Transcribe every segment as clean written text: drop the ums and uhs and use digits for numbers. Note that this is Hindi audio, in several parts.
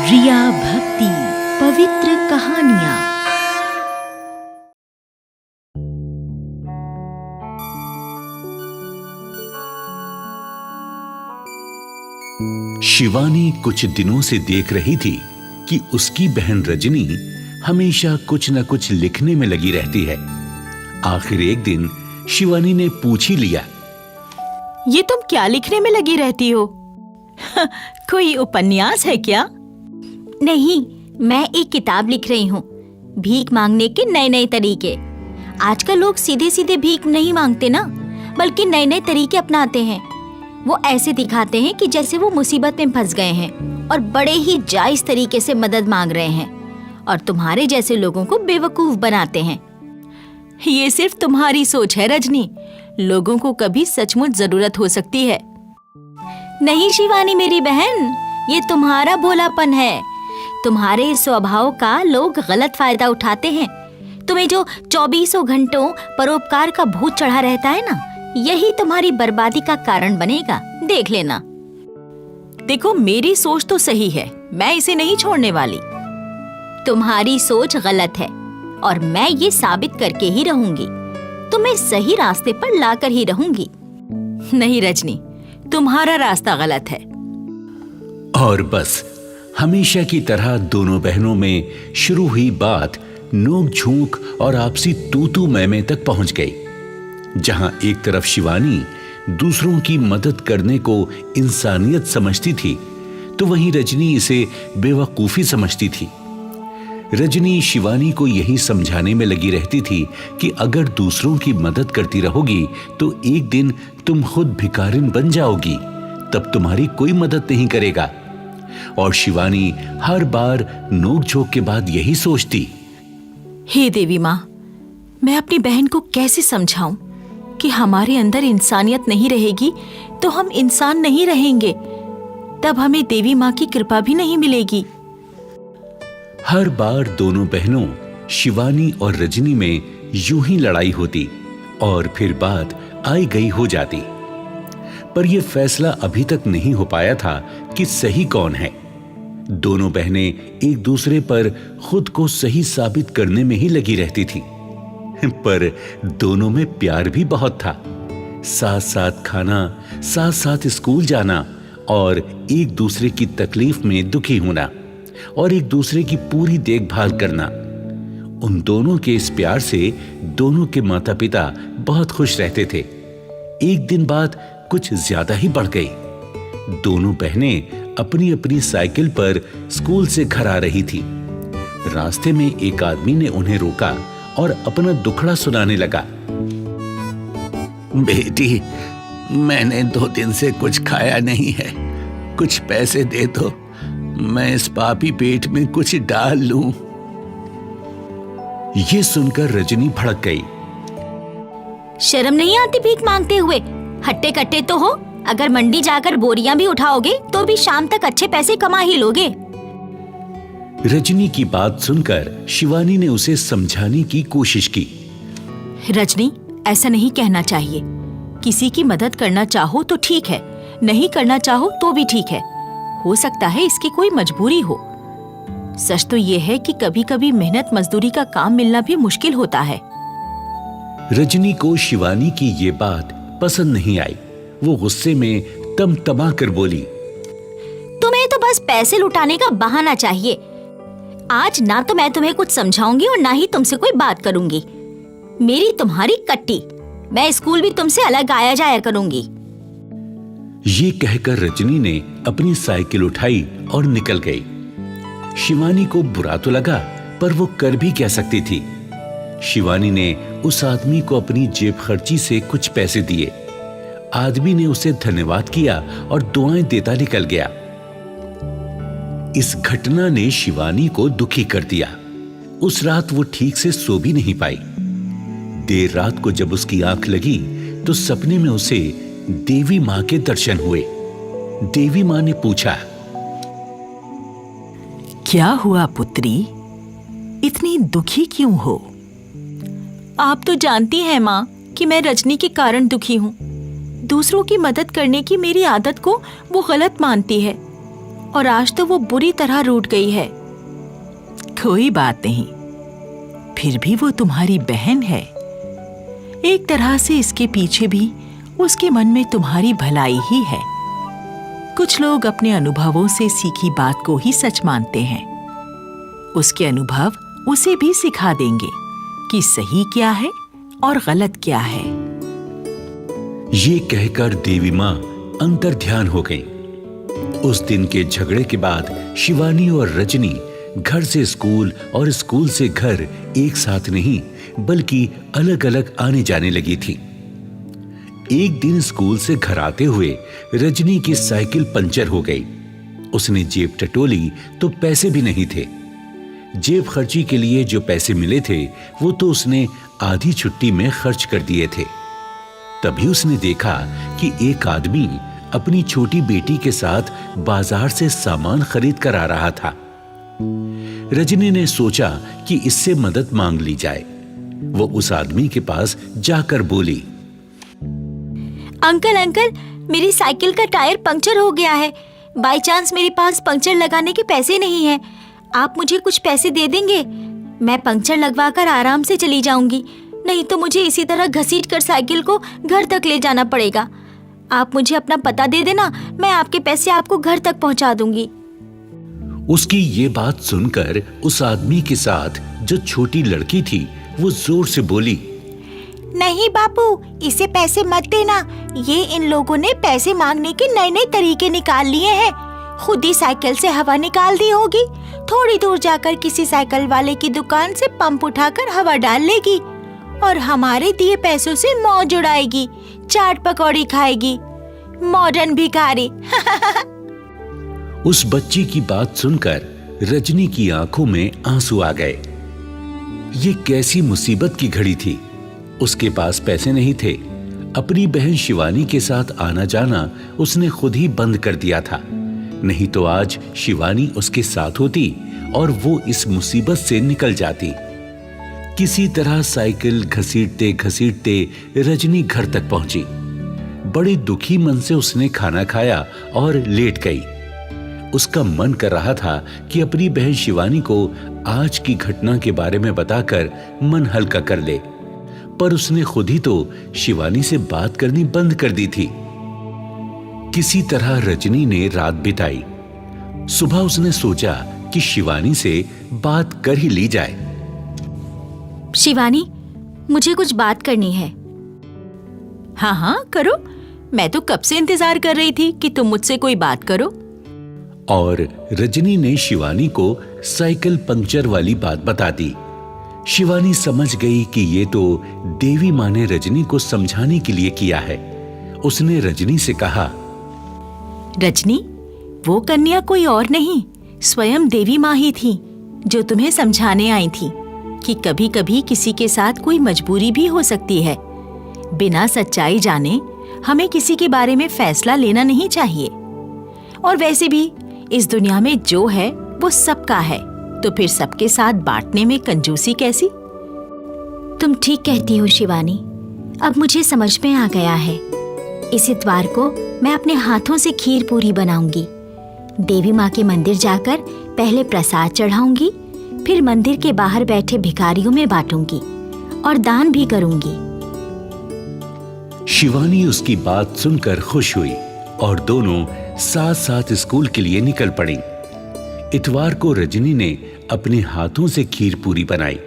रिया भक्ति पवित्र कहानियां। शिवानी कुछ दिनों से देख रही थी कि उसकी बहन रजनी हमेशा कुछ न कुछ लिखने में लगी रहती है। आखिर एक दिन शिवानी ने पूछ ही लिया, ये तुम क्या लिखने में लगी रहती हो? कोई उपन्यास है क्या? नहीं, मैं एक किताब लिख रही हूँ, भीख मांगने के नए नए तरीके। आजकल लोग सीधे सीधे भीख नहीं मांगते ना, बल्कि नए नए तरीके अपनाते हैं। वो ऐसे दिखाते हैं कि जैसे वो मुसीबत में फंस गए हैं और बड़े ही जायज तरीके से मदद मांग रहे हैं, और तुम्हारे जैसे लोगों को बेवकूफ बनाते हैं। ये सिर्फ तुम्हारी सोच है रजनी, लोगों को कभी सचमुच जरूरत हो सकती है। नहीं शिवानी मेरी बहन, ये तुम्हारा भोलापन है। तुम्हारे इस स्वभाव का लोग गलत फायदा उठाते हैं। तुम्हें जो 24 घंटों परोपकार का भूत चढ़ा रहता है ना, यही तुम्हारी बर्बादी का कारण बनेगा, देख लेना। देखो, मेरी सोच तो सही है, मैं इसे नहीं छोड़ने वाली। तुम्हारी सोच गलत है और मैं ये साबित करके ही रहूंगी। तुम्हें सही रास्ते पर लाकर ही रहूंगी। नहीं रजनी, तुम्हारा रास्ता गलत है। और बस हमेशा की तरह दोनों बहनों में शुरू हुई बात नोक झोंक और आपसी तू तू मैं तक पहुंच गई। जहां एक तरफ शिवानी दूसरों की मदद करने को इंसानियत समझती थी, तो वहीं रजनी इसे बेवकूफी समझती थी। रजनी शिवानी को यही समझाने में लगी रहती थी कि अगर दूसरों की मदद करती रहोगी तो एक दिन तुम खुद भिखारिन बन जाओगी, तब तुम्हारी कोई मदद नहीं करेगा। और शिवानी हर बार नोक-झोंक के बाद यही सोचती, हे देवी माँ, मैं अपनी बहन को कैसे समझाऊं कि हमारे अंदर इंसानियत नहीं रहेगी तो हम इंसान नहीं रहेंगे, तब हमें देवी माँ की कृपा भी नहीं मिलेगी। हर बार दोनों बहनों शिवानी और रजनी में यूं ही लड़ाई होती और फिर बात आई गई हो जाती। पर यह फैसला अभी तक नहीं हो पाया था कि सही कौन है। दोनों बहनें एक दूसरे पर खुद को सही साबित करने में ही लगी रहती थी। पर दोनों में प्यार भी बहुत था। साथ साथ खाना, साथ साथ स्कूल जाना और एक दूसरे की तकलीफ में दुखी होना और एक दूसरे की पूरी देखभाल करना। उन दोनों के इस प्यार से दोनों के माता पिता बहुत खुश रहते थे। एक दिन बात कुछ ज्यादा ही बढ़ गई। दोनों बहनें अपनी अपनी साइकिल पर स्कूल से घर आ रही थी। रास्ते में एक आदमी ने उन्हें रोका और अपना दुखड़ा सुनाने लगा। बेटी, मैंने 2 दिन से कुछ खाया नहीं है, कुछ पैसे दे दो, मैं इस पापी पेट में कुछ डाल लूं। ये सुनकर रजनी भड़क गई। शर्म नहीं आती भीख मांगते हुए? हट्टे कट्टे तो हो, अगर मंडी जाकर बोरियां भी उठाओगे तो भी शाम तक अच्छे पैसे कमा ही लोगे। रजनी की बात सुनकर शिवानी ने उसे समझाने की कोशिश की। रजनी, ऐसा नहीं कहना चाहिए। किसी की मदद करना चाहो तो ठीक है, नहीं करना चाहो तो भी ठीक है। हो सकता है इसकी कोई मजबूरी हो। सच तो यह है कि कभी कभी मेहनत मजदूरी का काम मिलना भी मुश्किल होता है। रजनी को शिवानी की ये बात पसंद नहीं आई। वो गुस्से में तमा कर बोली, तुम्हें तो बस पैसे लुटाने का बहाना चाहिए। आज ना तो मैं तुम्हें कुछ समझाऊंगी और ना ही तुमसे कोई बात करूंगी। मेरी तुम्हारी कट्टी, मैं स्कूल भी तुमसे अलग आया जाया करूंगी। ये कहकर रजनी ने अपनी साइकिल उठाई और निकल गई। शिवानी को बुरा तो लगा, पर वो कर भी क्या सकती थी। शिवानी ने उस आदमी को अपनी जेब खर्ची से कुछ पैसे दिए। आदमी ने उसे धन्यवाद किया और दुआएं देता निकल गया। इस घटना ने शिवानी को दुखी कर दिया। उस रात वो ठीक से सो भी नहीं पाई। देर रात को जब उसकी आंख लगी तो सपने में उसे देवी मां के दर्शन हुए। देवी मां ने पूछा, क्या हुआ पुत्री, इतनी दुखी क्यों हो? आप तो जानती हैं माँ कि मैं रजनी के कारण दुखी हूँ। दूसरों की मदद करने की मेरी आदत को वो गलत मानती है और आज तो वो बुरी तरह रूठ गई है। कोई बात नहीं, फिर भी वो तुम्हारी बहन है। एक तरह से इसके पीछे भी उसके मन में तुम्हारी भलाई ही है। कुछ लोग अपने अनुभवों से सीखी बात को ही सच मानते हैं। उसके अनुभव उसे भी सिखा देंगे कि सही क्या है और गलत क्या है। ये कहकर देवी माँ अंतर्ध्यान हो गई। उस दिन के झगड़े के बाद शिवानी और रजनी घर से स्कूल और स्कूल से घर एक साथ नहीं बल्कि अलग अलग आने जाने लगी थी। एक दिन स्कूल से घर आते हुए रजनी की साइकिल पंचर हो गई। उसने जेब टटोली तो पैसे भी नहीं थे। जेब खर्ची के लिए जो पैसे मिले थे वो तो उसने आधी छुट्टी में खर्च कर दिए थे। तभी उसने देखा कि एक आदमी अपनी छोटी बेटी के साथ बाजार से सामान खरीद कर आ रहा था। रजनी ने सोचा कि इससे मदद मांग ली जाए। वो उस आदमी के पास जाकर बोली, अंकल अंकल, मेरी साइकिल का टायर पंक्चर हो गया है। बाय चांस मेरे पास पंक्चर लगाने के पैसे नहीं हैं। आप मुझे कुछ पैसे दे देंगे? मैं पंक्चर लगवाकर आराम से चली जाऊंगी, नहीं तो मुझे इसी तरह घसीट कर साइकिल को घर तक ले जाना पड़ेगा। आप मुझे अपना पता दे देना, मैं आपके पैसे आपको घर तक पहुंचा दूंगी। उसकी ये बात सुनकर उस आदमी के साथ जो छोटी लड़की थी वो जोर से बोली, नहीं बापू, इसे पैसे मत देना। ये इन लोगों ने पैसे मांगने के नए नए तरीके निकाल लिए हैं। खुद ही साइकिल से हवा निकाल दी होगी। थोड़ी दूर जाकर किसी साइकिल वाले की दुकान से पंप उठाकर हवा डाल लेगी और हमारे दिए पैसों से मौज उड़ाएगी, चाट पकौड़ी खाएगी। मॉडर्न भिखारी। उस बच्ची की बात सुनकर रजनी की आंखों में आंसू आ गए। ये कैसी मुसीबत की घड़ी थी। उसके पास पैसे नहीं थे। अपनी बहन शिवानी के साथ आना जाना उसने खुद ही बंद कर दिया था। नहीं तो आज शिवानी उसके साथ होती और वो इस मुसीबत से निकल जाती। किसी तरह साइकिल घसीटते घसीटते रजनी घर तक पहुंची। बड़ी दुखी मन से उसने खाना खाया और लेट गई। उसका मन कर रहा था कि अपनी बहन शिवानी को आज की घटना के बारे में बताकर मन हल्का कर ले, पर उसने खुद ही तो शिवानी से बात करनी बंद कर दी थी। किसी तरह रजनी ने रात बिताई। सुबह उसने सोचा कि शिवानी से बात कर ही ली जाए। शिवानी, मुझे कुछ बात करनी है। हाँ हाँ करो, मैं तो कब से इंतजार कर रही थी कि तुम मुझसे कोई बात करो। और रजनी ने शिवानी को साइकिल पंक्चर वाली बात बता दी। शिवानी समझ गई कि ये तो देवी माँ ने रजनी को समझाने के लिए किया है। उसने रजनी से कहा, रजनी, वो कन्या कोई और नहीं, स्वयं देवी माँ ही थी जो तुम्हें समझाने आई थी कि कभी कभी किसी के साथ कोई मजबूरी भी हो सकती है। बिना सच्चाई जाने हमें किसी के बारे में फैसला लेना नहीं चाहिए। और वैसे भी इस दुनिया में जो है वो सबका है, तो फिर सबके साथ बांटने में कंजूसी कैसी? तुम ठीक कहती हो शिवानी। अब मुझे समझ में आ गया है। इस इतवार को मैं अपने हाथों से खीर पूरी बनाऊंगी। देवी माँ के मंदिर जाकर पहले प्रसाद चढ़ाऊंगी, फिर मंदिर के बाहर बैठे भिखारियों में बांटूंगी और दान भी करूंगी। शिवानी उसकी बात सुनकर खुश हुई और दोनों साथ साथ स्कूल के लिए निकल पड़ी। इतवार को रजनी ने अपने हाथों से खीर पूरी बनाई।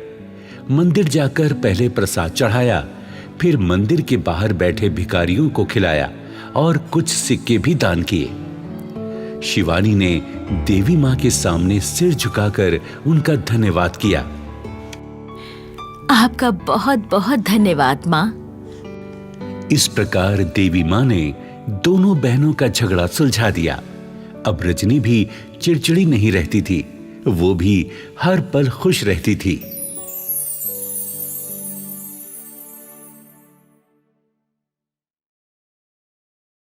मंदिर जाकर पहले प्रसाद चढ़ाया, फिर मंदिर के बाहर बैठे भिखारियों को खिलाया और कुछ सिक्के भी दान किए। शिवानी ने देवी माँ के सामने सिर झुकाकर उनका धन्यवाद किया। आपका बहुत बहुत धन्यवाद माँ। इस प्रकार देवी माँ ने दोनों बहनों का झगड़ा सुलझा दिया। अब रजनी भी चिड़चिड़ी नहीं रहती थी, वो भी हर पल खुश रहती थी।